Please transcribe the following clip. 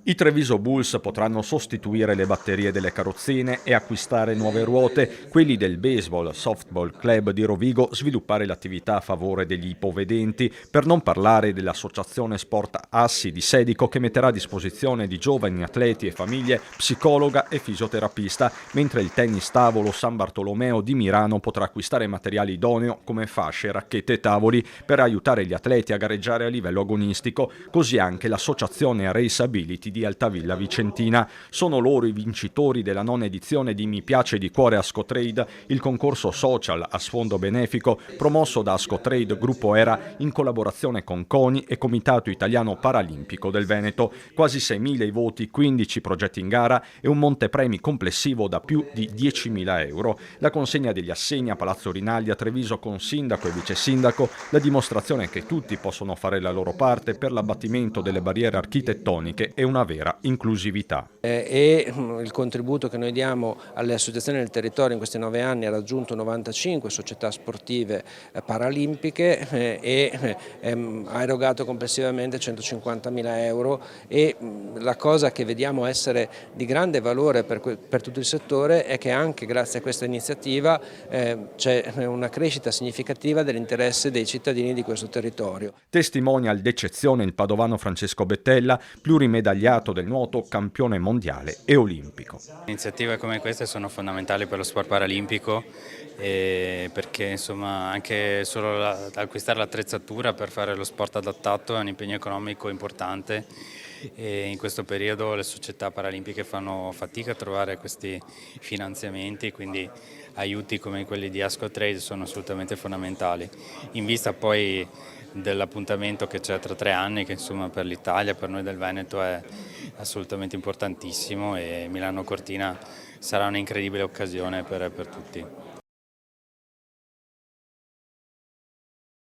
I Treviso Bulls potranno sostituire le batterie delle carrozzine e acquistare nuove ruote, quelli del Baseball Softball Club di Rovigo sviluppare l'attività a favore degli ipovedenti, per non parlare dell'Associazione Sport Assi di Sedico che metterà a disposizione di giovani atleti e famiglie psicologa e fisioterapista, mentre il tennis tavolo San Bartolomeo di Mirano potrà acquistare materiale idoneo come fasce, racchette e tavoli per aiutare gli atleti a gareggiare a livello agonistico, così anche l'Associazione Race Ability di Altavilla Vicentina. Sono loro i vincitori della nona edizione di Mi piace di cuore Ascotrade, il concorso social a sfondo benefico promosso da Ascotrade Gruppo Era in collaborazione con CONI e Comitato Italiano Paralimpico del Veneto. Quasi 6.000 i voti, 15 progetti in gara e un montepremi complessivo da più di 10.000 euro. La consegna degli assegni a Palazzo Rinaldi a Treviso con sindaco e vice sindaco, la dimostrazione che tutti possono fare la loro parte per l'abbattimento delle barriere architettoniche e una vera inclusività. Il contributo che noi diamo alle associazioni del territorio in questi 9 anni ha raggiunto 95 società sportive paralimpiche ha erogato complessivamente 150.000 euro e la cosa che vediamo essere di grande valore per tutto il settore è che anche grazie a questa iniziativa c'è una crescita significativa dell'interesse dei cittadini di questo territorio. Testimonial d'eccezione il padovano Francesco Bettella, plurimedagliato del nuoto, campione mondiale e olimpico. Iniziative come queste sono fondamentali per lo sport paralimpico perché insomma anche solo acquistare l'attrezzatura per fare lo sport adattato è un impegno economico importante e in questo periodo le società paralimpiche fanno fatica a trovare questi finanziamenti, quindi aiuti come quelli di Ascotrade sono assolutamente fondamentali. In vista poi dell'appuntamento che c'è tra 3 anni, che insomma per l'Italia, per noi del Veneto è assolutamente importantissimo e Milano Cortina sarà un'incredibile occasione per tutti.